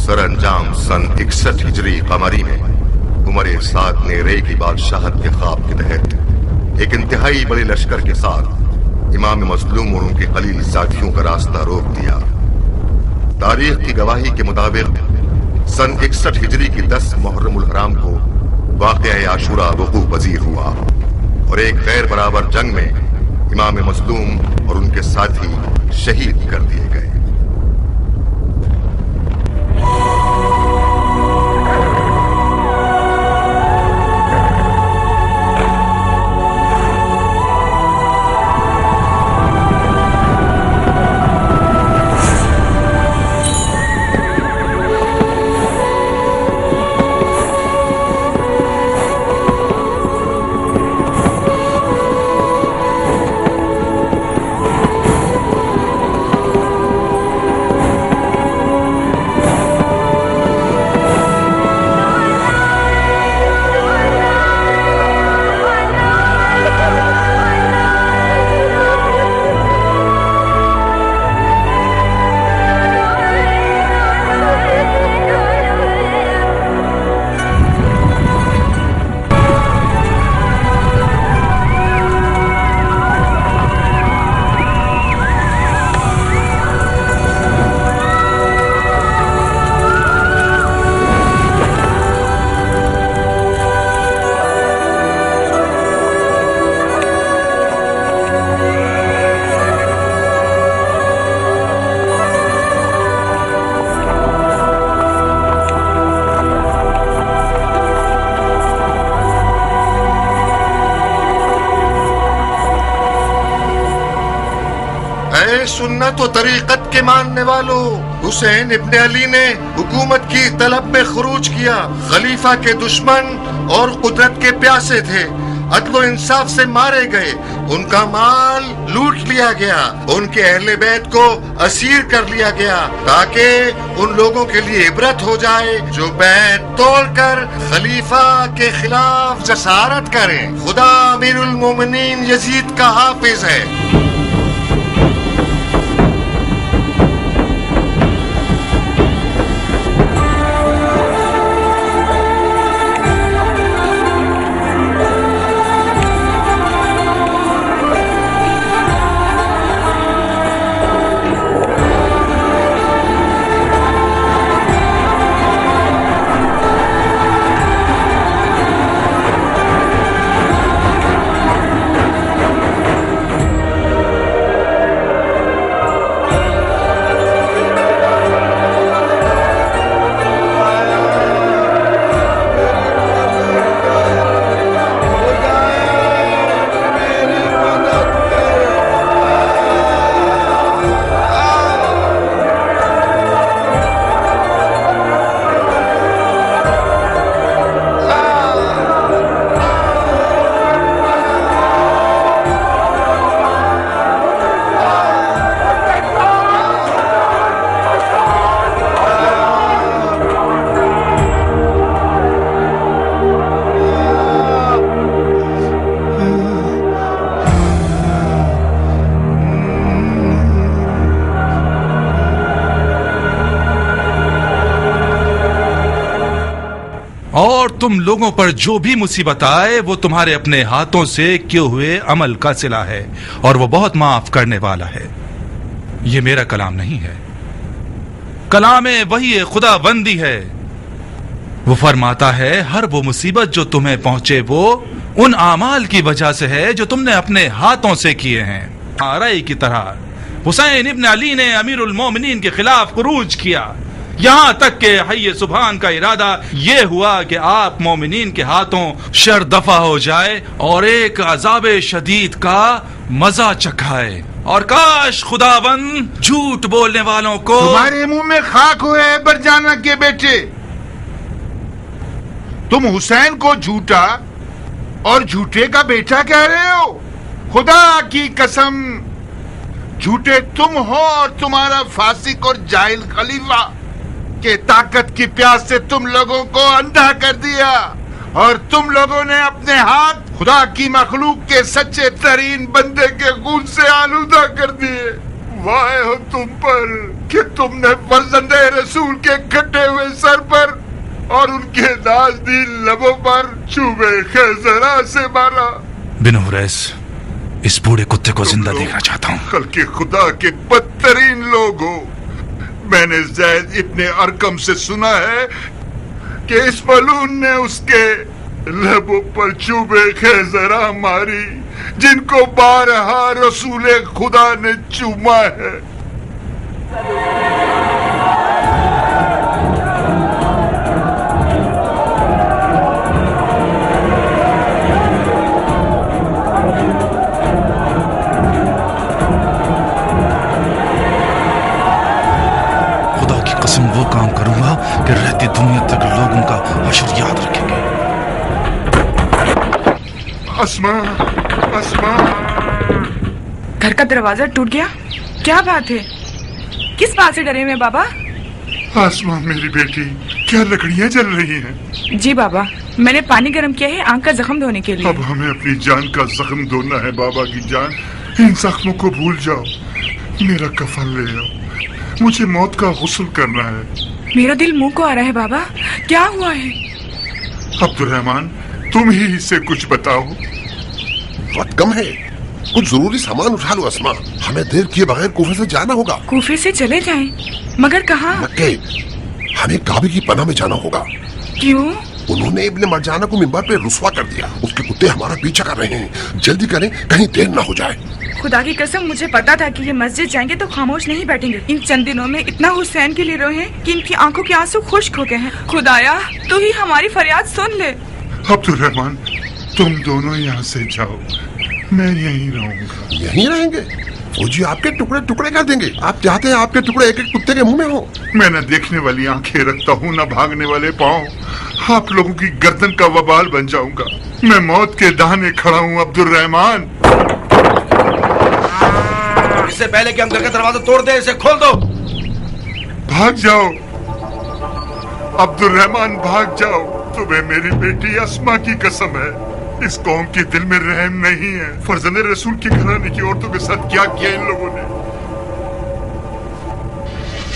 सरअंजाम सन 61 हिजरी कमरी में उमर साद ने रे की बादशाहत के ख्वाब के तहत एक इंतहाई बड़े लश्कर के साथ इमाम मजलूम और उनके खलील साथियों का रास्ता रोक दिया। तारीख की गवाही के मुताबिक सन 61 हिजरी की 10 मुहर्रमुल हराम को वाक़या आशूरा वक़ू पजीर हुआ और एक गैर बराबर जंग में इमाम मजलूम और उनके साथी शहीद कर दिए गए। सुन्नत और तरीकत के मानने वालों, हुसैन इब्ने अली ने हुकूमत की तलब में खरूज किया। खलीफा के दुश्मन और कुदरत के प्यासे थे, अदलो इंसाफ से मारे गए, उनका माल लूट लिया गया, उनके अहले बैत को असीर कर लिया गया ताकि उन लोगों के लिए इबरत हो जाए जो बैत तोड़कर खलीफा के खिलाफ जसारत करें। खुदा अमीरुल मोमिनीन यजीद का हाफिज है। और तुम लोगों पर जो भी मुसीबत आए वो तुम्हारे अपने हाथों से किए हुए अमल का सिला है और वो बहुत माफ करने वाला है। ये मेरा कलाम नहीं है, कलाम वही खुदाबंदी है। वो फरमाता है हर वो मुसीबत जो तुम्हें पहुंचे वो उन आमाल की वजह से है जो तुमने अपने हाथों से किए हैं। आरई की तरह हुसैन इब्न अली ने अमीरुल मोमिनीन के खिलाफ खुरूज किया, यहाँ तक के हय्ये सुभान का इरादा ये हुआ कि आप मोमिनीन के हाथों शर दफा हो जाए और एक अजाब शदीद का मजा चखाए। और काश खुदाबंद झूठ बोलने वालों को तुम्हारे मुंह में खाक हुए बरजाना के बेटे। तुम हुसैन को झूठा और झूठे का बेटा कह रहे हो। खुदा की कसम, झूठे तुम हो और तुम्हारा फासिक और जाहिल खलीफा के ताकत की प्यास से तुम लोगों को अंधा कर दिया और तुम लोगों ने अपने हाथ खुदा की मखलूक के सच्चे तरीन बंदे के खून से आलूदा कर दिए। वाह हो तुम पर कि तुमने फर्जंदे रसूल के कटे हुए सर पर और उनके नाज़नीन लबों पर चूबे खैजरा से मारा। बिन हुरैस, इस बूढ़े कुत्ते को जिंदा देखना चाहता हूँ। खल्के खुदा के बदतरीन लोग हो। मैंने ज़ैद इब्ने अरकम से सुना है कि इस मलून ने उसके लबों पर चूबे खैजरा मारी, जिनको बारहा रसूल खुदा ने चूमा है। कसम वो काम करूंगा कि रहती दुनिया तक लोग उनका हश्र याद रखेंगे। अस्मा, अस्मा। घर का दरवाजा टूट गया? क्या बात है? किस बात से डरे हुए बाबा? अस्मा मेरी बेटी, क्या लकड़ियां जल रही हैं? जी बाबा, मैंने पानी गर्म किया है आंख का जख्म धोने के लिए। अब हमें अपनी जान का जख्म धोना है बाबा की जान। इन जख्मों को भूल जाओ। मेरा कफन ले आओ, मुझे मौत का गुस्ल करना है। मेरा दिल मुंह को आ रहा है बाबा, क्या हुआ है? अब्दुर्रहमान, तुम ही इससे कुछ बताओ। वक्त कम है, कुछ जरूरी सामान उठा लो अस्मा, हमें देर किए बगैर कूफे से जाना होगा। कूफे से चले जाएं, मगर कहाँ? मक्के, हमें काबे की पनाह में जाना होगा। क्यों? उन्होंने इब्ने मरजाना को मिंबर पे रुस्वा कर दिया। उसके कुत्ते हमारा पीछा कर रहे हैं। जल्दी करें, कहीं देर ना हो जाए। खुदा की कसम, मुझे पता था कि ये मस्जिद जाएंगे तो खामोश नहीं बैठेंगे। इन चंद दिनों में इतना हुसैन के लिए रोए हैं कि इनकी आंखों के आंसू खुश्क हो गए हैं। खुदाया, तू ही हमारी फरियाद सुन ले। अब्दुर्रहमान, तुम दोनों यहाँ से जाओ, मैं यहीं रहूंगा। यहीं रहेंगे? फौजी आपके टुकड़े टुकड़े कर देंगे। आप चाहते हैं आपके टुकड़े एक एक कुत्ते के मुंह में हो? मैं न देखने वाली आंखें रखता हूँ, न भागने वाले पाँव। आप लोगों की गर्दन का वबाल बन जाऊंगा। मैं मौत के दाने खड़ा हूँ अब्दुर्रहमान। इससे पहले कि हम घर का दरवाजा तोड़ दे, इसे खोल दो। भाग जाओ अब्दुर्रहमान, भाग जाओ। तुम्हें मेरी बेटी अस्मा की कसम है, इस कौम के दिल में रहम नहीं है। फर्जंदे रसूल की घराने की औरतों के साथ क्या किया इन लोगों ने।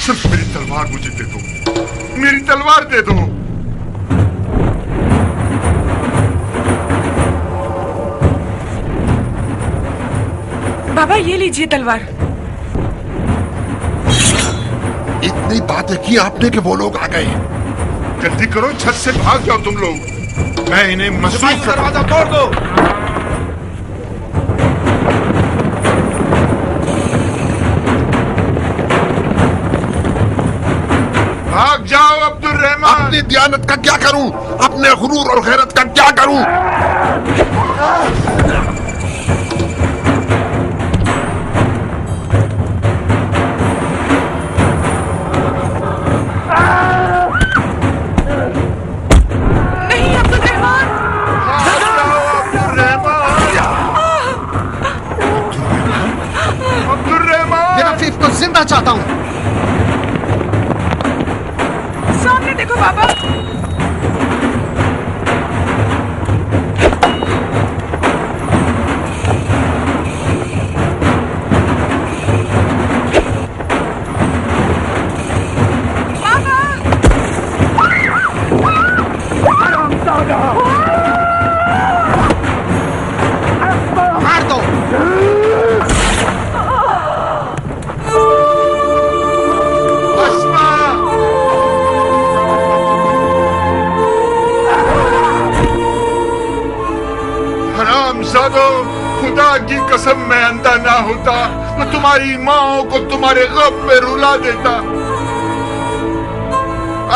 सिर्फ मेरी तलवार मुझे दे दो, मेरी तलवार दे दो। बाबा, ये लीजिए तलवार। इतनी बातें की आपने कि वो लोग आ गए। जल्दी करो, छत से भाग जाओ तुम लोग। मैं इन्हें मसूद दरवाजा तोड़ दो। भाग जाओ अब्दुर्रहमान। अपनी दियानत का क्या करूं? अपने गुरूर और गैरत का क्या करूं? जिंदा चाहता हूँ। सामने देखो बाबा। मार दो। खुदा की कसम, मैं अंधा ना होता तो तुम्हारी माओ को तुम्हारे गम में रुला देता।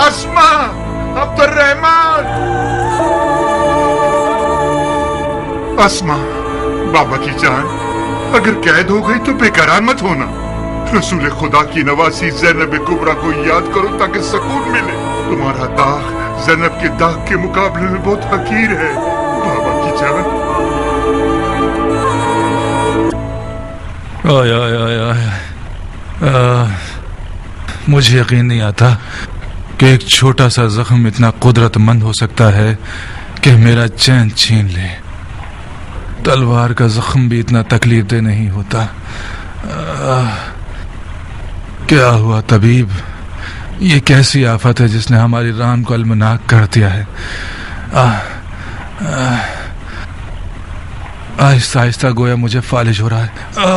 अस्मा, अब्दुर्रहमान। अस्मा, बाबा की जान, अगर कैद हो गई तो बेकरार मत होना। रसूल खुदा की नवासी ज़ैनब कुबरा को याद करो ताकि सुकून मिले। तुम्हारा दाग ज़ैनब के दाग के मुकाबले में बहुत हकीर है। बाबा की जान। आय आय आय आय। मुझे यकीन नहीं आता कि एक छोटा सा जख्म इतना कुदरतमंद हो सकता है कि मेरा चैन छीन ले। तलवार का जख्म भी इतना तकलीफ दे नहीं होता। क्या हुआ तबीब? ये कैसी आफत है जिसने हमारी रान को अलमनाक कर दिया है? आहिस्ता आहिस्ता गोया मुझे फालिज हो रहा है।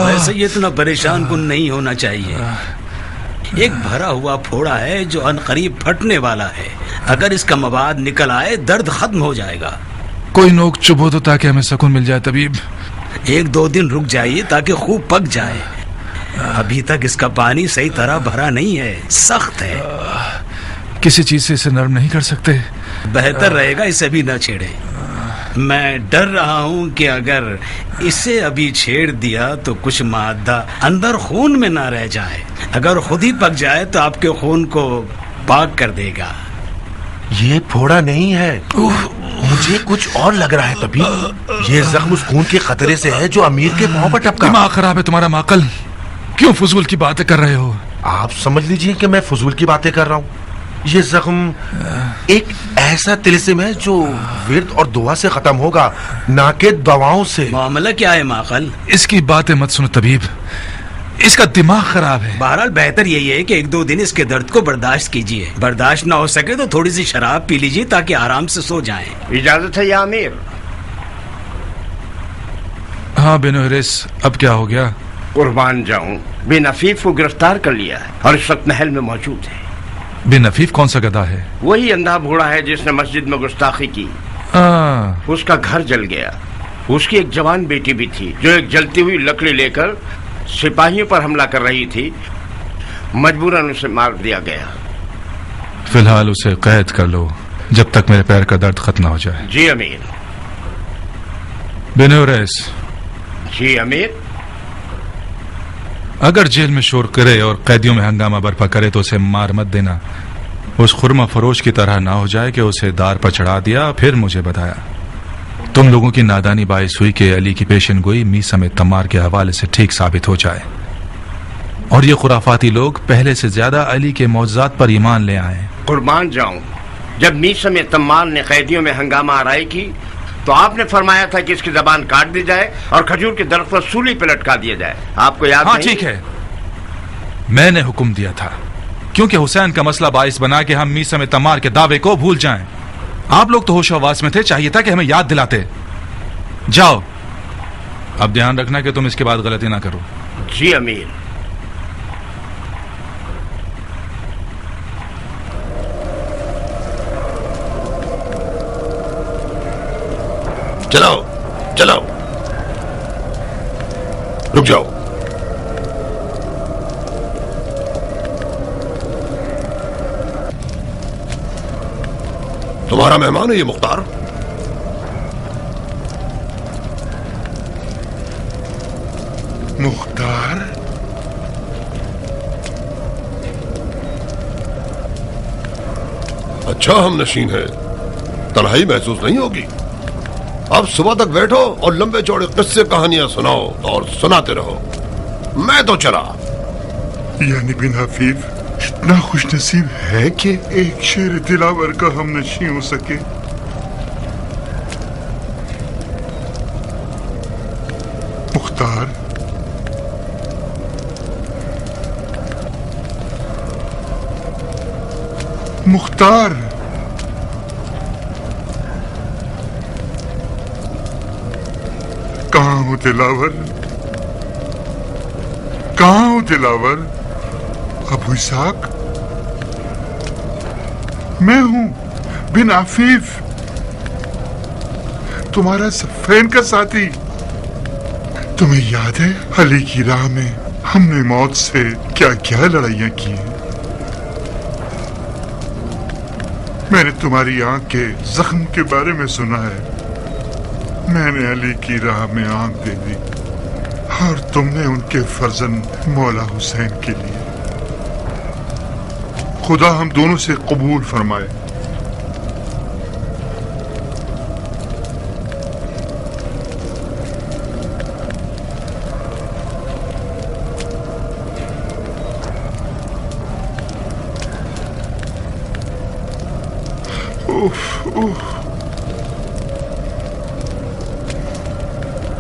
वैसे ये इतना परेशान कुन नहीं होना चाहिए। एक भरा हुआ फोड़ा है जो अनकरीब फटने वाला है। अगर इसका मवाद निकल आए दर्द खत्म हो जाएगा। कोई नोक चुभो तो ताकि हमें सुकून मिल जाए तबीब। 1-2 दिन रुक जाइए ताकि खूब पक जाए। अभी तक इसका पानी सही तरह भरा नहीं है, सख्त है। किसी चीज से इसे नरम नहीं कर सकते? बेहतर रहेगा इसे भी न छेड़े। मैं डर रहा हूँ कि अगर इसे अभी छेड़ दिया तो कुछ मादा अंदर खून में ना रह जाए। अगर खुद ही पक जाए तो आपके खून को पाक कर देगा। ये फोड़ा नहीं है, मुझे कुछ और लग रहा है तबीब। ये जख्म उस खून के खतरे से है जो अमीर के पांव पर टपका। दिमाग खराब है तुम्हारा माकल। क्यों फजूल की बातें कर रहे हो? आप समझ लीजिए कि मैं फजूल की बातें कर रहा हूँ। ये जख्म एक ऐसा तिलिस्म है जो विर्द और दुआ से खत्म होगा, ना कि दवाओं से। मामला क्या है माकल? इसकी बातें मत सुनो तबीब, इसका दिमाग खराब है। बहरहाल बेहतर यही है कि 1-2 दिन इसके दर्द को बर्दाश्त कीजिए। बर्दाश्त ना हो सके तो थोड़ी सी शराब पी लीजिए ताकि आराम से सो जाएं। इजाजत है या अमीर? हाँ बिन हुरैस, अब क्या हो गया? कुर्बान जाऊं, बिन अफीफ को गिरफ्तार कर लिया है और इस वक्त महल में मौजूद है। बिन अफीफ कौन सा गधा है? वही अंधा बूढ़ा है जिसने मस्जिद में गुस्ताखी की। उसका घर जल गया। उसकी एक जवान बेटी भी थी जो एक जलती हुई लकड़ी लेकर सिपाहियों पर हमला कर रही थी। मजबूरन उसे मार दिया गया। फिलहाल उसे कैद कर लो जब तक मेरे पैर का दर्द खत्म हो जाए। जी अमीर। बिन हुरैस। जी अमीर। अगर जेल में शोर करे और कैदियों में हंगामा बर्पा करे तो उसे मार मत देना। उस खुरमा फरोश की तरह ना हो जाए कि उसे दार पर चढ़ा दिया फिर मुझे बताया। तुम लोगों की नादानी बाइस हुई कि अली की पेशन गोई मीसा में तम्मार के हवाले से ठीक साबित हो जाए और ये खुराफाती लोग पहले से ज्यादा अली के मौजज़ात पर ईमान ले आए। कुर्बान जाऊं, जब मीसा में तम्मार ने कैदियों में हंगामा आराई की तो आपने फरमाया था कि इसकी जबान काट दी जाए और खजूर के दरख्त पर सूली पे लटका दिया जाए। आपको याद हाँ नहीं? ठीक है, मैंने हुक्म दिया था क्योंकि हुसैन का मसला बाइस बना कि हम मीसा में तम्मार के दावे को भूल जाएं। आप लोग तो होश-ओ-हवास में थे, चाहिए था कि हमें याद दिलाते। जाओ, अब ध्यान रखना कि तुम इसके बाद गलती ना करो। जी अमीर। चलाओ चलाओ, रुक जाओ। तुम्हारा मेहमान है ये मुख्तार? मुख्तार? अच्छा हम नशीन है, तन्हाई महसूस नहीं होगी। अब सुबह तक बैठो और लंबे चौड़े किस्से कहानियां सुनाओ और सुनाते रहो। मैं तो चला। यानी बिन हफीफ इतना खुश नसीब है कि एक शेर दिलावर का हम नशी हो सके। मुख्तार, मुख्तार, कहाँ हो दिलावर? कहाँ हो दिलावर? अबू इसाक, मैं हूं बिन आफीफ, तुम्हारा सफेन का साथी। तुम्हें याद है अली की राह में हमने मौत से क्या क्या लड़ाइयां की हैं? मैंने तुम्हारी आंख के जख्म के बारे में सुना है। मैंने अली की राह में आंख दे दी और तुमने उनके फर्जन मौला हुसैन के लिए। खुदा हम दोनों से कबूल फरमाए।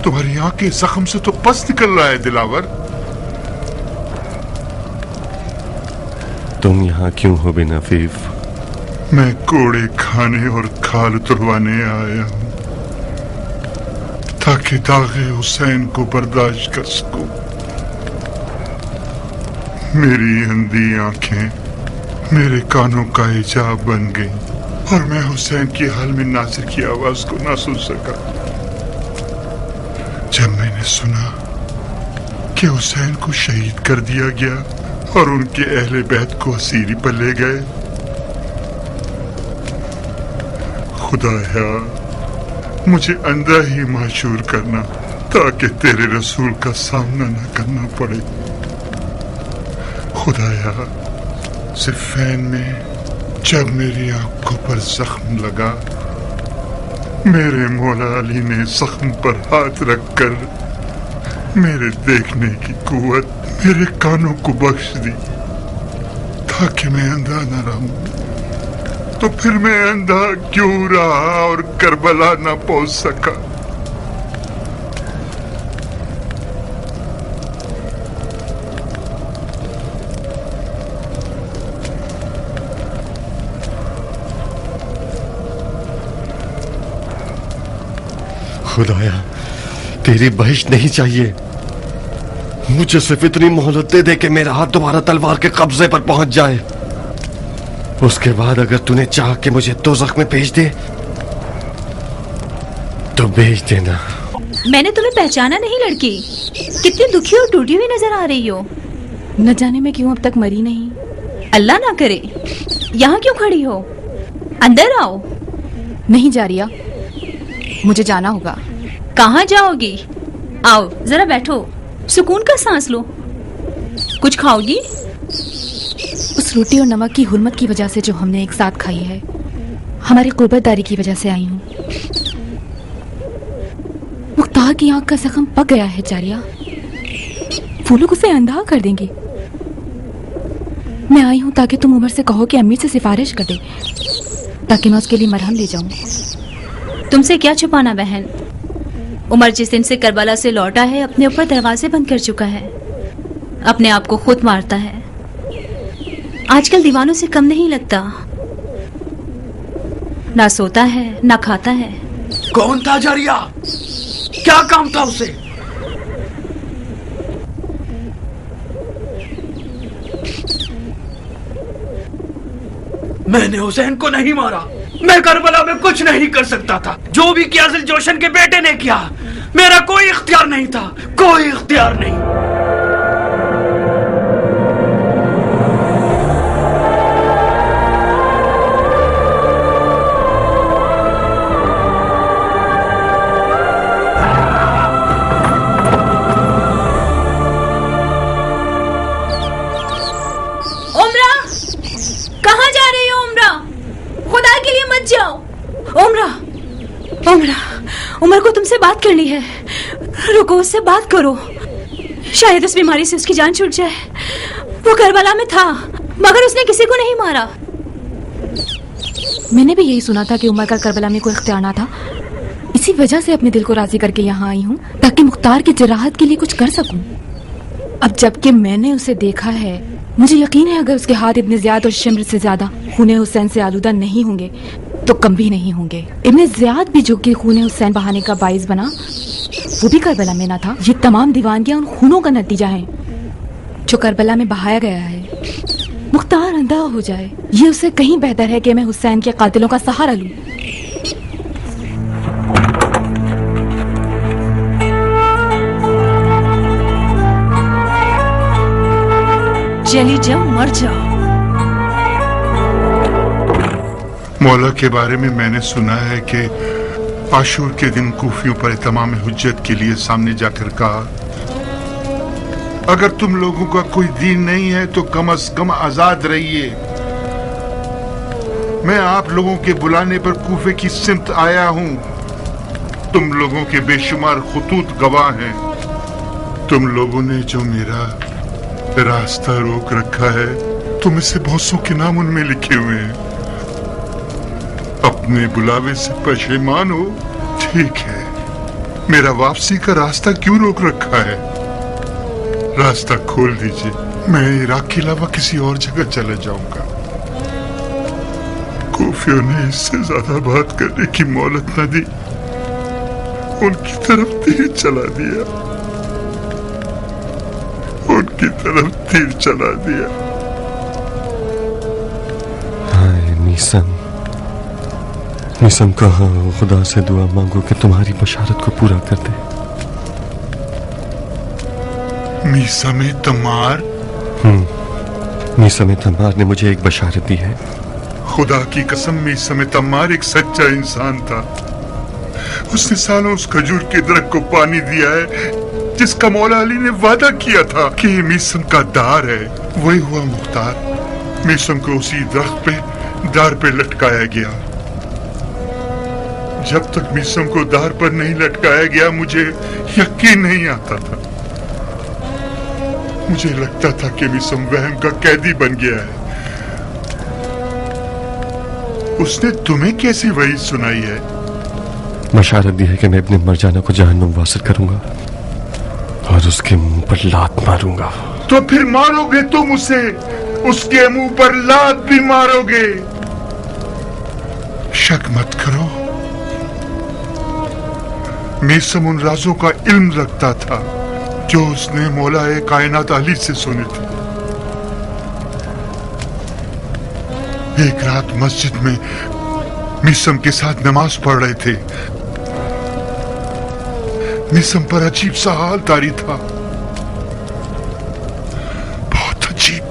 तुम्हारी आंख के जख्म से तो पस निकल रहा है दिलावर। तुम यहाँ क्यों हो बिन अफीफ? मैं कोड़े खाने और खाल उतरवाने आया हूँ ताकि दागे हुसैन को बर्दाश्त कर सकूं। मेरी अंधी आंखें मेरे कानों का हिजाब बन गई और मैं हुसैन की हाल में नासिर की आवाज को ना सुन सका। जब मैंने सुना कि हुसैन को शहीद कर दिया गया और उनके अहले बैत को असीरी पर ले गए, खुदाया मुझे अंधा ही माशूर करना ताकि तेरे रसूल का सामना न करना पड़े। खुदाया सिफ़ैन में जब मेरी आंखों पर जख्म लगा, मेरे मौला अली ने जख्म पर हाथ रखकर मेरे देखने की कुव्वत मेरे कानों को बख्श दी ताकि मैं अंधा न रहूं। तो फिर मैं अंधा क्यों रहा और करबला न पहुंच सका? खुदाया तेरी बहिश नहीं चाहिए, मुझे सिर्फ इतनी मोहलत दे दे कि मेरा हाथ दोबारा तलवार के कब्जे पर पहुंच जाए। उसके बाद अगर तूने चाह के मुझे दोज़ख में भेज दे तो भेज देना। मैंने तुम्हें पहचाना नहीं लड़की, कितनी दुखी और टूटी हुई नजर आ रही हो। न जाने मैं क्यों अब तक मरी नहीं। अल्लाह ना करे, यहाँ क्यों खड़ी हो? अंदर आओ। नहीं जारिया, मुझे जाना होगा। कहाँ जाओगी? आओ जरा बैठो, सुकून का सांस लो। कुछ खाओगी? उस रोटी और नमक की हुर्मत की वजह से जो हमने एक साथ खाई है, हमारी कुर्बतदारी की वजह से आई हूँ। मुख्तार की आंख का जख्म पक गया है जारिया, वो लोग उसे अंधा कर देंगे। मैं आई हूँ ताकि तुम उमर से कहो कि अम्मी से सिफारिश कर दे ताकि मैं उसके लिए मरहम ले जाऊं। तुमसे क्या छुपाना बहन, उमर जिस दिन से करबला से लौटा है अपने ऊपर दरवाजे बंद कर चुका है, अपने आप को खुद मारता है। आजकल दीवानों से कम नहीं लगता, ना सोता है ना खाता है। कौन था जारिया? क्या काम था उसे? मैंने हुसैन को नहीं मारा, मैं करबला में कुछ नहीं कर सकता था। जो भी किया सिर्फ जोशन के बेटे ने किया, मेरा कोई इख्तियार नहीं था, कोई इख्तियार नहीं। उमर को तुमसे बात करनी है, रुको उससे बात करो। शायद उस बीमारी से उसकी जान छूट जाए। वो करबला में था मगर उसने किसी को नहीं मारा। मैंने भी यही सुना था कि उमर का करबला में कोई इख्तियार ना था। इसी वजह से अपने दिल को राजी करके यहाँ आई हूँ ताकि मुख्तार की जराहत के लिए कुछ कर सकूं। अब जबकि मैंने उसे देखा है, मुझे यकीन है अगर उसके हाथ इब्ने ज़ियाद और शिम्र से ज्यादा खूने हुसैन से आलूदा नहीं होंगे तो कम भी नहीं होंगे। इब्ने ज़ियाद भी जो कि खूने हुसैन बहाने का बाइस बना, वो भी करबला में ना था। ये तमाम दीवानगियां उन खूनों का नतीजा है जो करबला में बहाया गया है। मुख्तार अंधा हो जाए, ये उससे कहीं बेहतर है कि मैं हुसैन के कातिलों का सहारा लूं। चली जाओ, मर जाओ। मौला के बारे में मैंने सुना है कि आशूर के दिन कूफियों पर तमाम हुज्जत के लिए सामने जाकर कहा, अगर तुम लोगों का कोई दीन नहीं है तो कम से कम आजाद रहिए। मैं आप लोगों के बुलाने पर कूफे की सिमत आया हूं। तुम लोगों के बेशुमार खुतूत गवाह हैं। तुम लोगों ने जो मेरा रास्ता रोक रखा है, तुम इससे बहुत सौ के नाम उनमें लिखे हुए हैं। अपने बुलावे से पशेमान हो, ठीक है। मेरा वापसी का रास्ता क्यों रोक रखा है? रास्ता खोल दीजिए। मैं इराक के अलावा किसी और जगह चले जाऊंगा। कूफियों ने इससे ज्यादा बात करने की मोहलत न दी, उनकी तरफ तीर चला दिया, उनकी तरफ तीर चला दिया। हाय मीसम, मीसम कहाँ हो? खुदा से दुआ मांगो कि तुम्हारी बशारत को पूरा कर दे। मीसम तमार? मीसम तमार ने मुझे एक बशारत दी है। खुदा की कसम, मीसम तमार एक सच्चा इंसान था। उसने सालों उस खजूर के दरख्त को पानी दिया है जिसका मौला अली ने वादा किया था कि ये मीसम का दार है। वही हुआ मुख्तार। मीसम को उसी दरख्त पे दार पे लटकाया गया। जब तक मीसम को दार पर नहीं लटकाया गया मुझे यकीन नहीं आता था। मुझे लगता था कि मीसम वहम का कैदी बन गया है। उसने तुम्हें कैसी वही सुनाई है? बशारत दी है कि मैं अपने मरजाना को जहन्नुम वासिल करूंगा और उसके मुंह पर लात मारूंगा। तो फिर मारोगे तुम उसे? उसके मुंह पर लात भी मारोगे? शक मत करो, मीसम उन राजों का इल्म रखता था जो उसने मौला-ए कायनात अली से सुने थे। एक रात मस्जिद में मीसम के साथ नमाज पढ़ रहे थे। मीसम पर अजीब सा हाल तारी था, बहुत अजीब।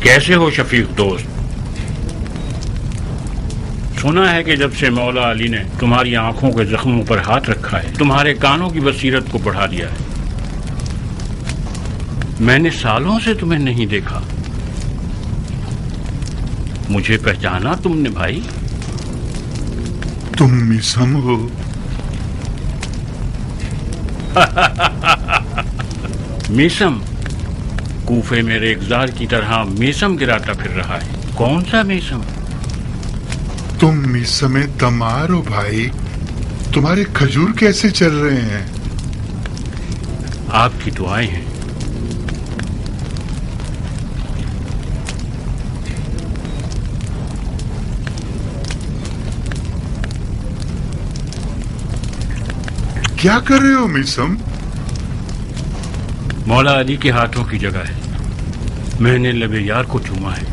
कैसे हो शफीक दोस्त? सुना है कि जब से मौला अली ने तुम्हारी आंखों के जख्मों पर हाथ रखा है, तुम्हारे कानों की बसीरत को बढ़ा दिया है। मैंने सालों से तुम्हें नहीं देखा। मुझे पहचाना तुमने भाई? तुम मीसम हो? मीसम? कूफे में रेगजार की तरह मीसम गिराता फिर रहा है। कौन सा मीसम? तुम मीसम तमार हो भाई। तुम्हारे खजूर कैसे चल रहे हैं? आपकी दुआएं हैं। क्या कर रहे हो मीसम? मौला अली के हाथों की जगह है। मैंने लबे यार को चूमा है।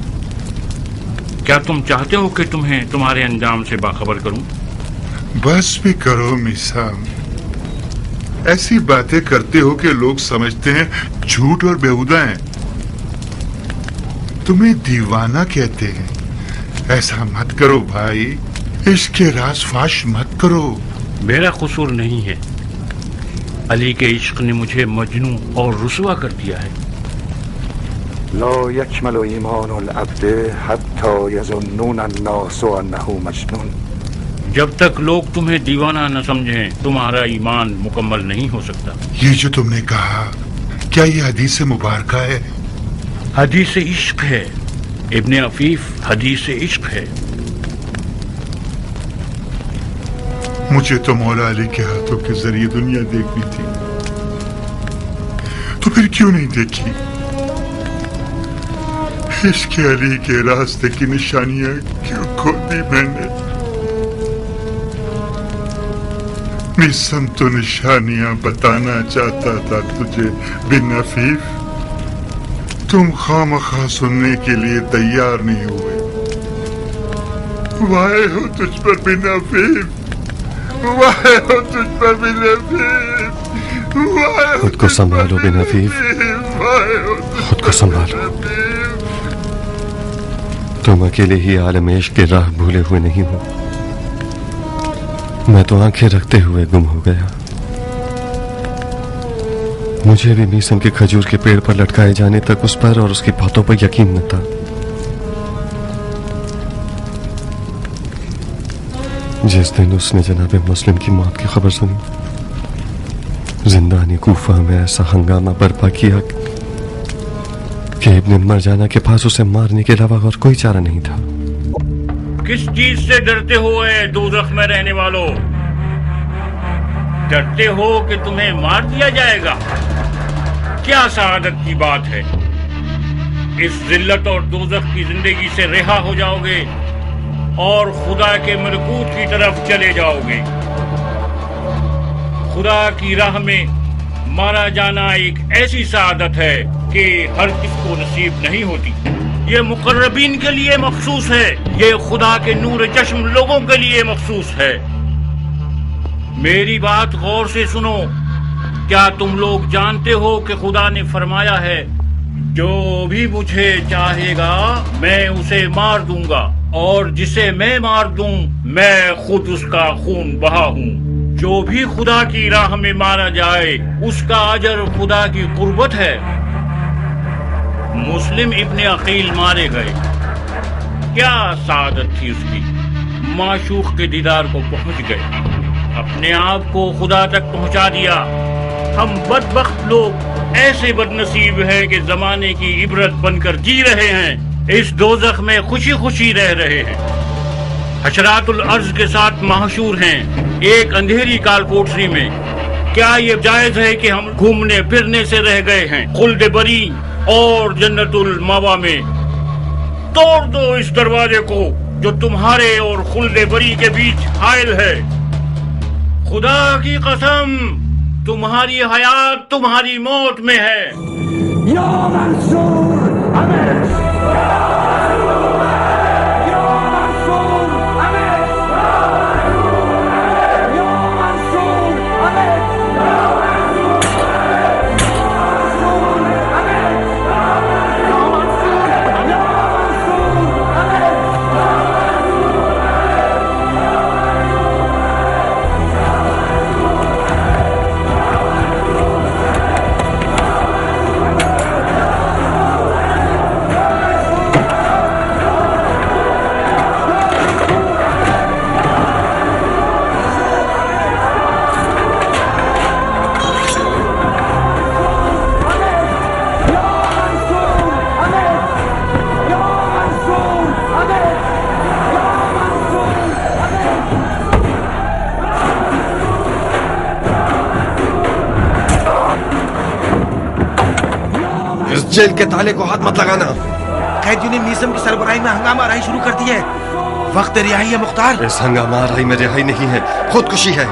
क्या तुम चाहते हो कि तुम्हें तुम्हारे अंजाम से बाखबर करूं? बस भी करो मीसम। ऐसी बातें करते हो कि लोग समझते हैं झूठ और बेहुदा हैं। तुम्हें दीवाना कहते हैं। ऐसा मत करो भाई, इश्क के राज फाश मत करो। मेरा कसूर नहीं है। अली के इश्क ने मुझे मजनू और रुसवा कर दिया है। ला यकमलु ईमानुल अब्द हत्ता यज़ुन्नून अन्नासु अन्नहु मजनून। जब तक लोग तुम्हें दीवाना न समझें, तुम्हारा ईमान मुकम्मल नहीं हो सकता। ये जो तुमने कहा, क्या ये हदीस मुबारक है? हदीस इश्क है इब्ने अफीफ, हदीस इश्क है। मुझे तो मौला अली के हाथों के जरिए दुनिया देखनी थी, तो फिर क्यों नहीं देखी? इश्क अली के रास्ते की निशानियां क्यों खो दी मैंने? मीसम तो निशानियां बताना चाहता था तुझे बिन अफीफ। तुम खामखा सुनने के लिए तैयार नहीं हुए। वाहे हो तुझ पर बिन अफीफ, वाहे हो तुझ पर बिन अफीफ, खुद को संभालो बिन अफीफ, खुद को संभालो। तुम अकेले ही आलम इश्क के राह भूले हुए नहीं हो। मैं तो आंखें रखते हुए गुम हो गया। मुझे भी मीसम के खजूर के पेड़ पर लटकाए जाने तक उस पर और उसकी बातों पर यकीन न था। जिस दिन उसने जनाब मुस्लिम की मौत की खबर सुनी, जिंदानी कूफा में ऐसा हंगामा बर्पा किया कि इब्ने मरजाना के पास उसे मारने के अलावा और कोई चारा नहीं था। किस चीज से डरते हो ए दोज़ख में रहने वालों? डरते हो कि तुम्हें मार दिया जाएगा? क्या सआदत की बात है। इस जिल्लत और दोज़ख की जिंदगी से रिहा हो जाओगे और खुदा के मलकूत की तरफ चले जाओगे। खुदा की राह में मारा जाना एक ऐसी सआदत है कि हर किसको नसीब नहीं होती। ये मुकर्रबीन के लिए मखसूस है, ये खुदा के नूर चश्म लोगों के लिए मखसूस है। मेरी बात गौर से सुनो। क्या तुम लोग जानते हो कि खुदा ने फरमाया है, जो भी मुझे चाहेगा मैं उसे मार दूंगा, और जिसे मैं मार दूं मैं खुद उसका खून बहा हूं। जो भी खुदा की राह में मारा जाए उसका अजर खुदा की कुर्बत है। मुस्लिम इब्ने अकील मारे गए। क्या सादत थी उसकी। माशूक के दीदार को पहुंच गए, अपने आप को खुदा तक पहुंचा दिया। हम बदबख्त लोग ऐसे बदनसीब हैं कि जमाने की इबरत बनकर जी रहे हैं, इस दोज़ख में खुशी खुशी रह रहे हैं। हशरातुल अर्ज के साथ महशूर हैं एक अंधेरी काल कोठरी में। क्या ये जायज है कि हम घूमने फिरने से रह गए हैं खुल्द बरी और जन्नतुल मावा में? तोड़ दो इस दरवाजे को जो तुम्हारे और खुल्द बरी के बीच हायल है। खुदा की कसम, तुम्हारी हयात तुम्हारी मौत में है। या मंसूर जेल के ताले को हाथ मत लगाना। कैदियों ने मीसम की सरबराही में हंगामा आराई शुरू कर दी है। वक्त रिहाई है मुख्तार। इस हंगामा आराई में रिहाई नहीं है, खुदकुशी है।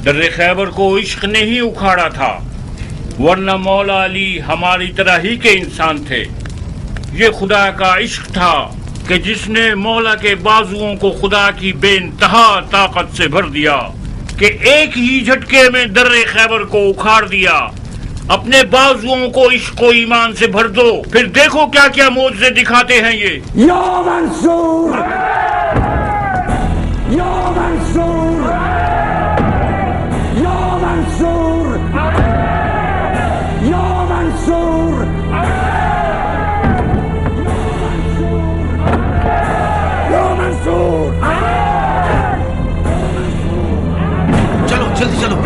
दर्रे खैबर को इश्क ने ही उखाड़ा था, वरना मौला अली हमारी तरह ही के इंसान थे। ये खुदा का इश्क था कि जिसने मौला के बाजुओं को खुदा की बेइंतहा ताकत से भर दिया कि एक ही झटके में दर्रे खैबर को उखाड़ दिया। अपने बाजुओं को इश्क व ईमान से भर दो, फिर देखो क्या क्या मौजज़े दिखाते हैं ये। या मंसूर, या मंसूर, या मंसूर, या मंसूर, या मंसूर। चलो जल्दी चलो।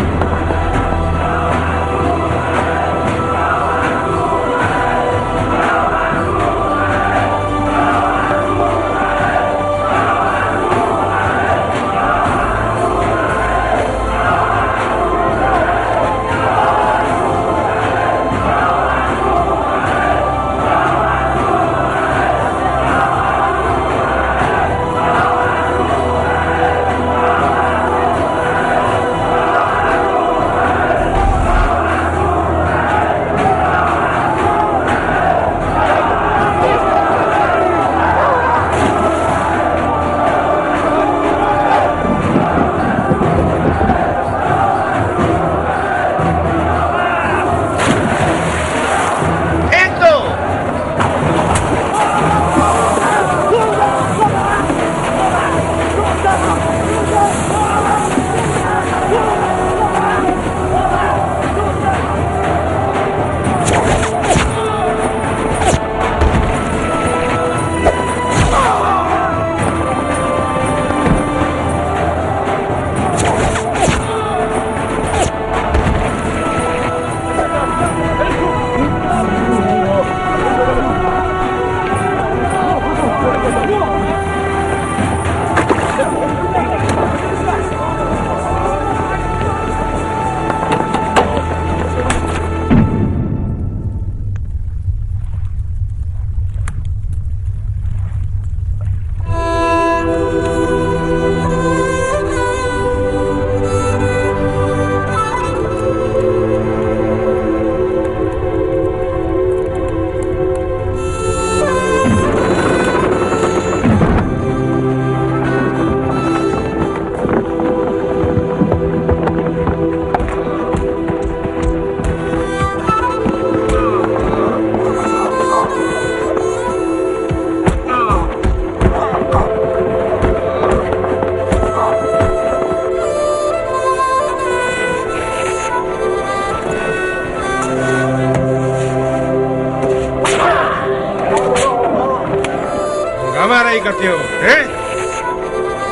करते हो हैं?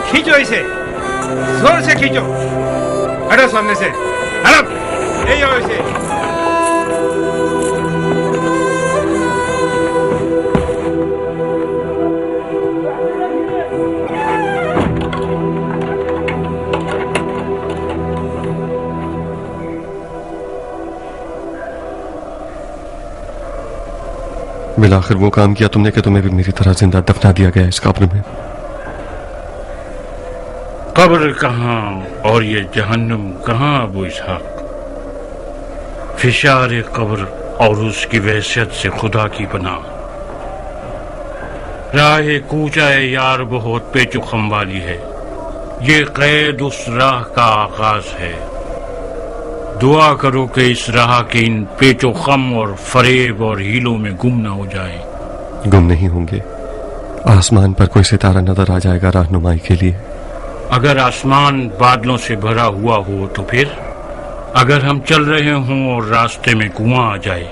खींचो इसे, जोर से खींचो। हटो सामने से, हटो, ले जाओ इसे। बिल आखिर वो काम किया तुमने कि तुम्हें भी मेरी तरह जिंदा दफना दिया गया इस कब्र में। कब्र कहाँ और ये जहन्नुम कहाँ अबू इसहाक? फिशार कब्र और उसकी वहशत से खुदा की पनाह। राह कूचा यार बहुत पेचुखम वाली है, ये कैद उस राह का आगाज है। दुआ करो कि इस राह के इन पेचो खम और फरेब और हीलों में गुम ना हो जाए। गुम नहीं होंगे, आसमान पर कोई सितारा नजर आ जाएगा रहनुमाई के लिए। अगर आसमान बादलों से भरा हुआ हो तो फिर? अगर हम चल रहे हों और रास्ते में कुआं आ जाए।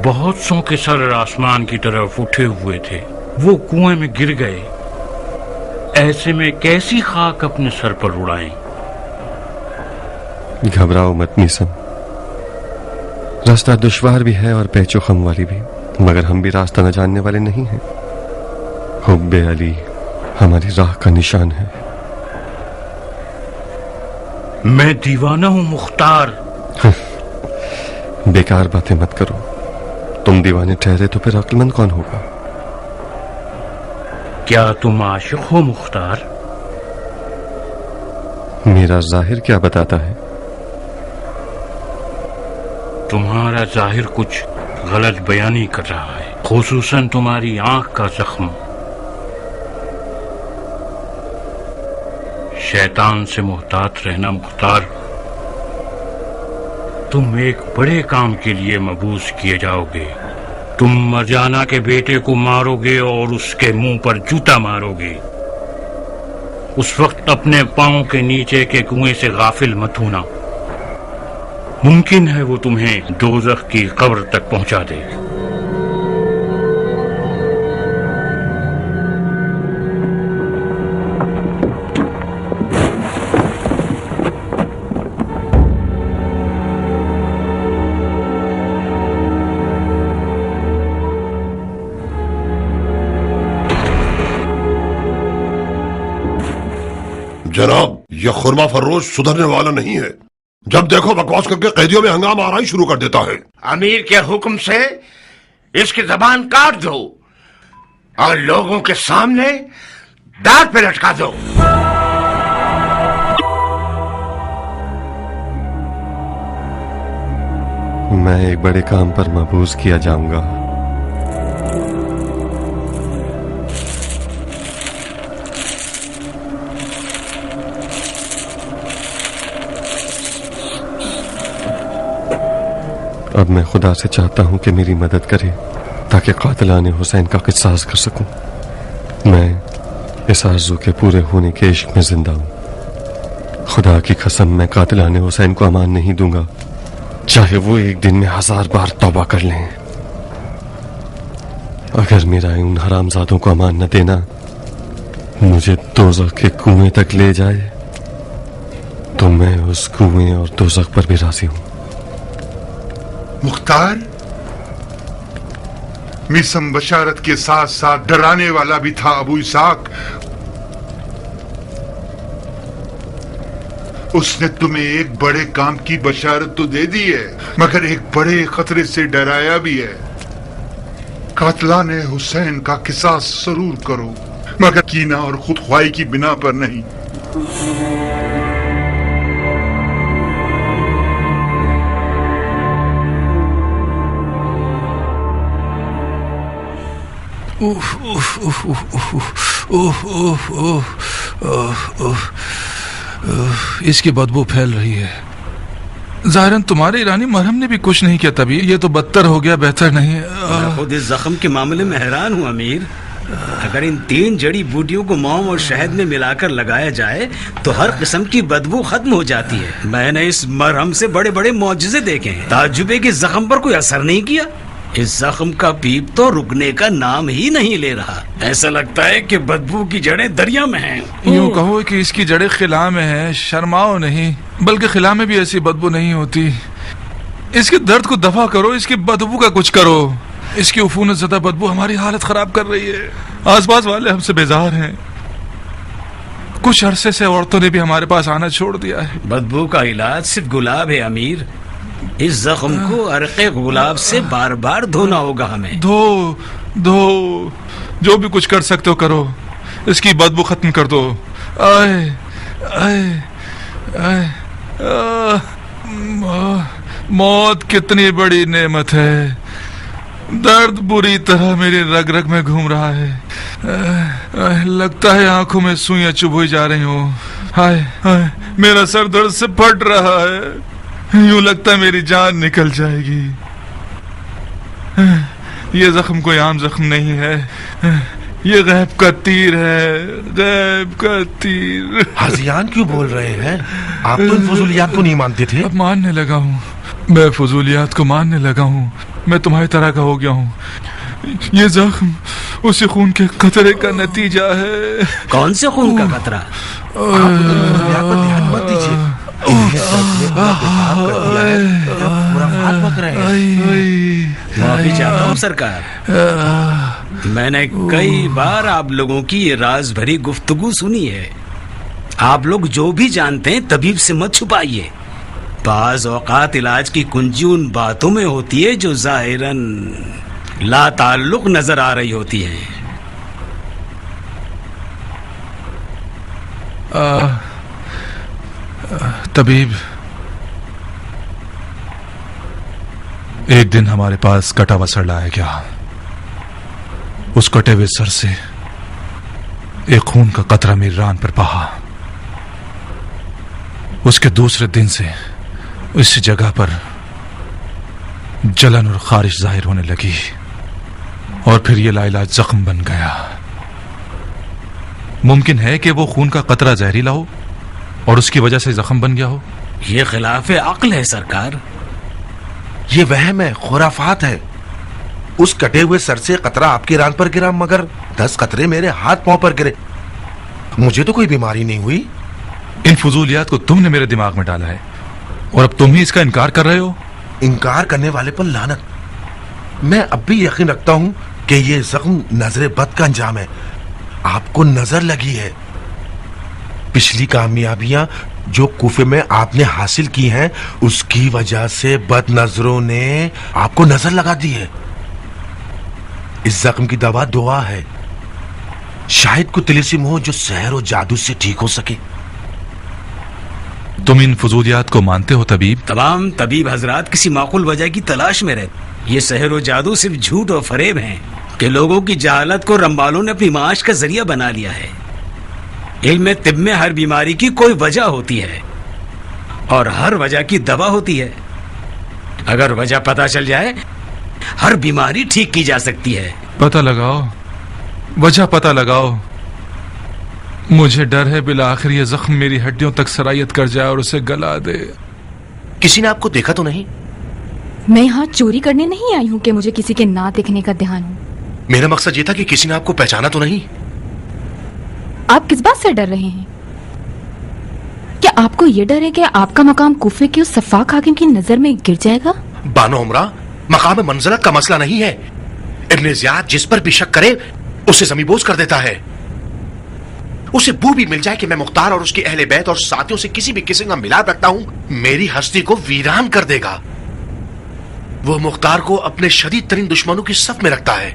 बहुत सौ के सर आसमान की तरफ उठे हुए थे, वो कुएं में गिर गए। ऐसे में कैसी खाक अपने सर पर उड़ाएं? घबराओ मत मीसम, रास्ता दुश्वार भी है और पेचो खम वाली भी, मगर हम भी रास्ता न जानने वाले नहीं हैं। हुब्बे अली हमारी राह का निशान है। मैं दीवाना हूं मुख्तार। बेकार बातें मत करो, तुम दीवाने ठहरे तो फिर अक्लमंद कौन होगा? क्या तुम आशिक हो मुख्तार? मेरा जाहिर क्या बताता है? तुम्हारा जाहिर कुछ गलत बयानी कर रहा है। खुसूसन तुम्हारी आंख का जख्म। शैतान से मुहतात रहना मुख्तार। तुम एक बड़े काम के लिए मबूस किए जाओगे। तुम मरजाना के बेटे को मारोगे और उसके मुंह पर जूता मारोगे। उस वक्त अपने पांव के नीचे के कुएं से गाफिल मत होना। मुमकिन है वो तुम्हें दोज़ख की कब्र तक पहुंचा दे। जनाब, यह खुरमा फरोश सुधरने वाला नहीं है। जब देखो बकवास करके कैदियों में हंगामा आना ही शुरू कर देता है। अमीर के हुक्म से इसकी जबान काट दो और लोगों के सामने दांत पे लटका दो। मैं एक बड़े काम पर मबूस किया जाऊंगा। अब मैं खुदा से चाहता हूं कि मेरी मदद करे ताकि कातिलाने हुसैन का किसास कर सकूं। मैं इस आरज़ू के पूरे होने के इश्क में जिंदा हूं। खुदा की कसम, मैं कातिलाने हुसैन को अमान नहीं दूंगा, चाहे वो एक दिन में 1000 बार तौबा कर लें। अगर मेरा उन हरामजादों को अमान न देना मुझे दोज़ख के कुएं तक ले जाए तो मैं उस कुएं और दोज़ख पर भी राजी हूं। मुख्तार, मिसम बशारत के साथ साथ डराने वाला भी था अबू इसाक। उसने तुम्हें एक बड़े काम की बशारत तो दे दी है, मगर एक बड़े खतरे से डराया भी है। कातलाने हुसैन का किसास जरूर करो, मगर कीना और खुदख्वाही की बिना पर नहीं। इसकी बदबू फैल रही है। ज़ाहिरन तुम्हारे ईरानी मरहम ने भी कुछ नहीं किया, तभी ये तो बदतर हो गया, बेहतर नहीं। मैं खुद इस जख्म के मामले में हैरान हूँ अमीर। अगर इन 3 जड़ी बूटियों को मौम और शहद में मिलाकर लगाया जाए तो हर किस्म की बदबू खत्म हो जाती है। मैंने इस मरहम से बड़े बड़े मौजज़े देखे हैं। ताज्जुबे के जख्म पर कोई असर नहीं किया। इस जख्म का पीप तो रुकने का नाम ही नहीं ले रहा। ऐसा लगता है कि बदबू की जड़ें दरिया में हैं। यूं कहो कि इसकी जड़ें खिला में हैं। शर्माओ नहीं, बल्कि खिला में भी ऐसी बदबू नहीं होती। इसके दर्द को दफा करो, इसकी बदबू का कुछ करो। इसकी उफूनत ज़दा बदबू हमारी हालत खराब कर रही है। आसपास वाले हमसे बेजार हैं। कुछ अरसे से औरतों ने भी हमारे पास आना छोड़ दिया है। बदबू का इलाज सिर्फ गुलाब है अमीर। इस जख्म को अरक़े गुलाब से बार बार धोना होगा हमें। धो जो भी कुछ कर सकते हो करो, इसकी बदबू खत्म कर दो। आए आए आए मौत कितनी बड़ी नेमत है। दर्द बुरी तरह मेरी रग रग में घूम रहा है। लगता है आंखों में सुइयां चुभ हुई जा रही हो। हाय हाय, मेरा सर दर्द से फट रहा है। यूं लगता है मेरी जान निकल जाएगी। ये जख्म कोई आम जख्म नहीं है, ये गैब का तीर है, गैब का तीर। हज़ियान क्यों बोल रहे हैं? आप तो इन फजूलियात को नहीं मानते थे। अब मानने लगा हूँ, मैं फजूलियात को मानने लगा हूँ। मैं तुम्हारी तरह का हो गया हूँ। ये जख्म उसी खून के कतरे का नतीजा है। कौन से खून का कतरा? आप फजूलियात पर ध्यान मत दीजिए। माफी चाहता हूँ सरकार। मैंने कई बार आप लोगों की ये राज भरी गुफ्तगू सुनी है। आप लोग जो भी जानते हैं तबीब से मत छुपाइए। बाज़ औक़ात इलाज की कुंजी उन बातों में होती है जो ज़ाहिरन ला ताल्लुक नजर आ रही होती है। तबीब, एक दिन हमारे पास कटा वसड़ लाया क्या? उस कटे हुए सर से एक खून का कतरा मेरी रान पर बहा। उसके दूसरे दिन से इस जगह पर जलन और खारिश जाहिर होने लगी और फिर ये लाइलाज जख्म बन गया। मुमकिन है कि वो खून का कतरा जहरीला हो और उसकी वजह से जख्म बन गया हो। ये खिलाफे अक्ल है सरकार। ये वहम है, खुराफात है। उस कटे हुए सर से कतरा आपकी रान पर गिरा, मगर 10 कतरे मेरे हाथ पांव पर गिरे। मुझे तो कोई बीमारी नहीं हुई। इन फजूलियात को तुमने मेरे दिमाग में डाला है और अब तुम ही इसका इनकार कर रहे हो। इनकार करने वाले पर लानत। मैं अब भी यकीन रखता हूं कि ये जख्म नजर बद का अंजाम है। आपको नजर लगी है। पिछली कामयाबियां जो कूफे में आपने हासिल की हैं, उसकी वजह से बद नजरों ने आपको नजर लगा दी है। इस जख्म की दवा दुआ है। शायद कोई तिलिस्म हो जो सहर और जादू से ठीक हो सके। तुम इन फजूलियात को मानते हो तबीब? तमाम तबीब हजरात किसी माकूल वजह की तलाश में रहते। ये सहर और जादू सिर्फ झूठ और फरेब हैं कि लोगों की जहालत को रंबालों ने अपनी माश का जरिया बना लिया है। इल्म तिब में हर बीमारी की कोई वजह होती है और हर वजह की दवा होती है। अगर वजह पता चल जाए, हर बीमारी ठीक की जा सकती है। पता लगाओ, वजह पता लगाओ। मुझे डर है बिला आखिर ये जख्म मेरी हड्डियों तक सरायत कर जाए और उसे गला दे। किसी ने आपको देखा तो नहीं? मैं यहाँ चोरी करने नहीं आई हूँ कि मुझे किसी के ना देखने का ध्यान हो। मेरा मकसद ये था कि किसी ने आपको पहचाना तो नहीं। आप किस बात से डर रहे हैं? क्या आपको ये डर है कि आपका मकाम कूफे के उस सफाक हाकिम की नजर में गिर जाएगा? बानो उमरा, मकाम मंजिलत का मसला नहीं है। इब्ने ज़ियाद जिस पर भी शक करे उसे ज़मीबोज कर देता है। उसे बू भी मिल जाए कि मैं मुख्तार और उसके अहले बैत और साथियों से किसी भी किस्म का मिलाप रखता हूं, मेरी हस्ती को वीरान कर देगा। वो मुख्तार को अपने शदीद तरीन दुश्मनों की सफ में रखता है।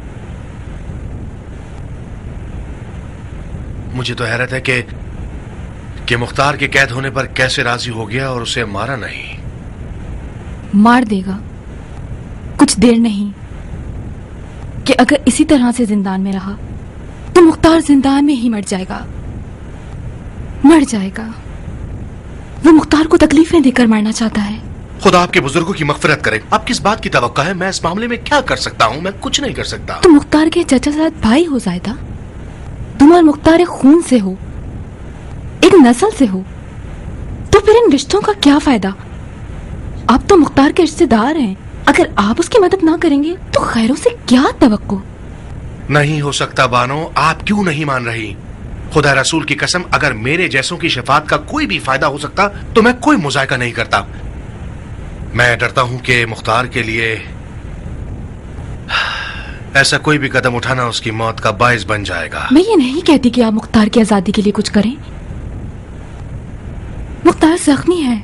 मुझे तो हैरत है कि मुख्तार के कैद होने पर कैसे राजी हो गया और उसे मारा नहीं। मार देगा, कुछ देर नहीं। कि अगर इसी तरह से जिंदान में रहा तो मुख्तार जिंदान में ही मर जाएगा। वो मुख्तार को तकलीफें देकर मारना चाहता है। खुदा आपके बुजुर्गों की मगफिरत करे। आप किस बात की तवक्का है? मैं इस मामले में क्या कर सकता हूँ? मैं कुछ नहीं कर सकता। तो मुख्तार के चचाजाद भाई हो जायदा। तुम और मुख्तार एक खून से हो, एक नस्ल से हो, तो फिर इन रिश्तों का क्या फायदा? आप तो मुख्तार के रिश्तेदार हैं। अगर आप उसकी मदद ना करेंगे तो खैरों से क्या तवक्को? नहीं हो सकता बानो। आप क्यों नहीं मान रही? खुदा रसूल की कसम, अगर मेरे जैसों की शफात का कोई भी फायदा हो सकता तो मैं कोई मुजायका नहीं करता। मैं डरता हूं कि मुख्तार के लिए ऐसा कोई भी कदम उठाना उसकी मौत का बाइस बन जाएगा। मैं ये नहीं कहती कि आप मुख्तार की आजादी के लिए कुछ करें। मुख्तार जख्मी है,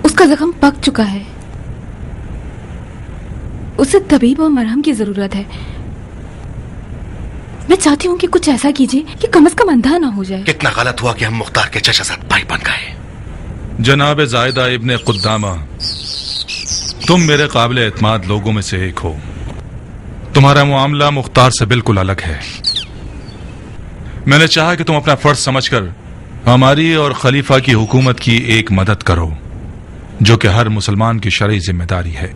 उसका जख्म पक चुका है, उसे तबीब और मरहम की जरूरत है। मैं चाहती हूँ कि कुछ ऐसा कीजिए कि कम से कम अंधा ना हो जाए। कितना गलत हुआ कि हम मुख्तार के चचाजाद भाई बन गए। जनाब जायदा इब्ने कुद्दामा, तुम मेरे काबिल एतमाद लोगों में से एक हो। तुम्हारा मामला मुख्तार से बिल्कुल अलग है। मैंने चाहा कि तुम अपना फर्ज समझकर हमारी और खलीफा की हुकूमत की एक मदद करो, जो कि हर मुसलमान की शरई जिम्मेदारी है।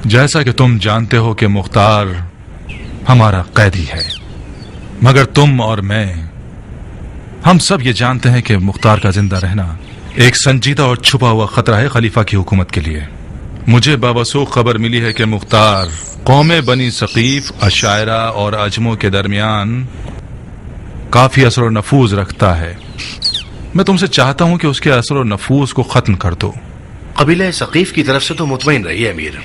जैसा कि तुम जानते हो कि मुख्तार हमारा कैदी है, मगर तुम और मैं, हम सब ये जानते हैं कि मुख्तार का जिंदा रहना एक संजीदा और छुपा हुआ खतरा है खलीफा की हुकूमत के लिए। मुझे बावसूख खबर मिली है कि मुख्तार कौमे बनी सकीफ, अशायरा और अजमों के दरमियान काफी असर और नफूज रखता है। मैं तुमसे चाहता हूं कि उसके असर और नफूज को खत्म कर दो। कबीला सकीफ की तरफ से तो मुतमईन रही है अमीर।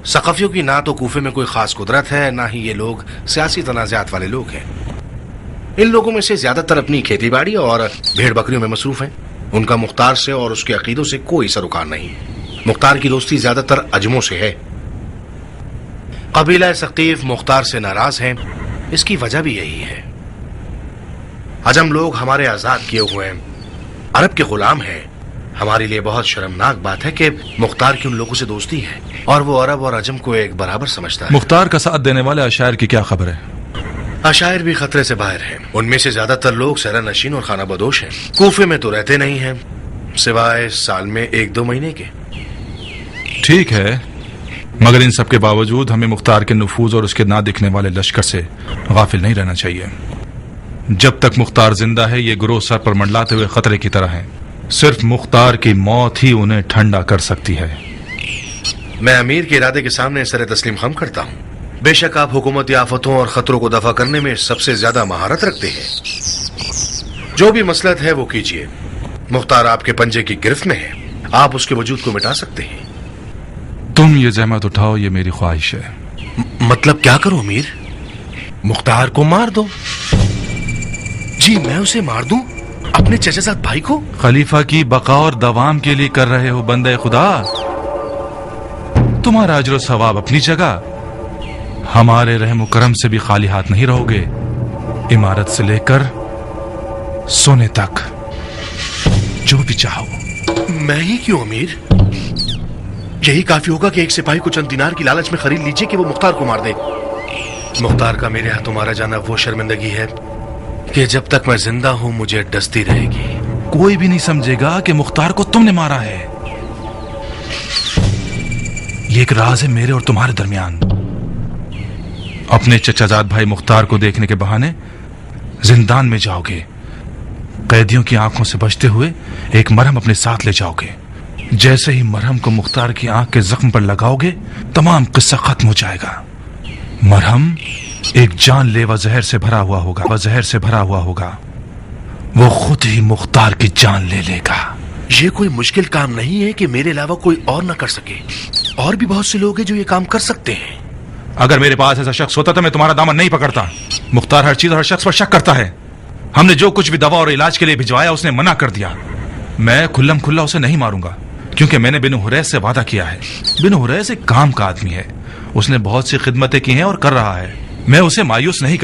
सकाफियों की ना तो कूफे में कोई खास कुदरत है, ना ही ये लोग सियासी तनाज़ात वाले लोग हैं। इन लोगों में से ज्यादातर अपनी खेतीबाड़ी और भेड़ बकरियों में मसरूफ हैं। उनका मुख्तार से और उसके अकीदों से कोई सरोकार नहीं है। मुख्तार की दोस्ती ज्यादातर अजमों से है। कबीला सकीफ मुख्तार से नाराज है। इसकी वजह भी यही है। अजम लोग हमारे आजाद किए हुए हैं, अरब के गुलाम हैं। हमारे लिए बहुत शर्मनाक बात है कि मुख्तार की उन लोगों से दोस्ती है और वो अरब और अजम को एक बराबर समझता है। मुख्तार का साथ देने वाले अशायर की क्या खबर है? अशायर भी खतरे से बाहर हैं। उनमें से ज्यादातर लोग सहरा नशीन और खाना बदोश हैं। कूफे में तो रहते नहीं हैं, सिवाय साल में 1-2 महीने के। ठीक है, मगर इन सब के बावजूद हमें मुख्तार के नफूज और उसके ना दिखने वाले लश्कर से गाफिल नहीं रहना चाहिए। जब तक मुख्तार जिंदा है, ये गिरोह सर पर मंडलाते हुए खतरे की तरह है। सिर्फ मुख्तार की मौत ही उन्हें ठंडा कर सकती है। मैं अमीर के इरादे के सामने सर तस्लीम खम करता हूँ। बेशक आप हुकूमती आफतों और खतरों को दफा करने में सबसे ज्यादा महारत रखते हैं। जो भी मसलहत है वो कीजिए। मुख्तार आपके पंजे की गिरफ्त में है, आप उसके वजूद को मिटा सकते हैं। तुम ये जहमत उठाओ, ये मेरी ख्वाहिश है। मतलब क्या करो अमीर? मुख्तार को मार दो। जी मैं उसे मार दूं? अपने चचाजाद भाई को? खलीफा की बका और दवाम के लिए कर रहे हो बंदे खुदा। तुम्हारा अजर सवाब अपनी जगह, हमारे रहम करम से भी खाली हाथ नहीं रहोगे। इमारत से लेकर सोने तक जो भी चाहो। मैं ही क्यों अमीर? यही काफी होगा कि एक सिपाही को चंद दिनार की लालच में खरीद लीजिए कि वो मुख्तार को मार दे। मुख्तार का मेरे हाथों मारा जाना वो शर्मिंदगी है कि जब तक मैं जिंदा हूं मुझे डसती रहेगी। कोई भी नहीं समझेगा कि मुख्तार को तुमने मारा है। ये एक राज है मेरे और तुम्हारे दरमियान। अपने चचाजाद भाई मुख्तार को देखने के बहाने जिंदान में जाओगे। कैदियों की आंखों से बचते हुए एक मरहम अपने साथ ले जाओगे। जैसे ही मरहम को मुख्तार की आंख के जख्म पर लगाओगे, तमाम किस्सा खत्म हो जाएगा। मरहम एक जानलेवा जहर से भरा हुआ होगा। वह जहर से भरा हुआ होगा, वो खुद ही मुख्तार की जान ले लेगा। ये कोई मुश्किल काम नहीं है कि मेरे अलावा कोई और ना कर सके। और भी बहुत से लोग हैं जो ये काम कर सकते हैं। अगर मेरे पास ऐसा शख्स होता तो मैं तुम्हारा दामन नहीं पकड़ता। मुख्तार हर चीज और हर शख्स पर शक करता है। हमने जो कुछ भी दवा और इलाज के लिए भिजवाया उसने मना कर दिया। मैं खुल्लम खुल्ला उसे नहीं मारूंगा, क्योंकि मैंने बिनु हुरैस से वादा किया है। बिनु हुरैस एक काम का आदमी है। उसने बहुत सी खिदमतें की हैं और कर रहा है। मैं उसे मायूस नहीं कर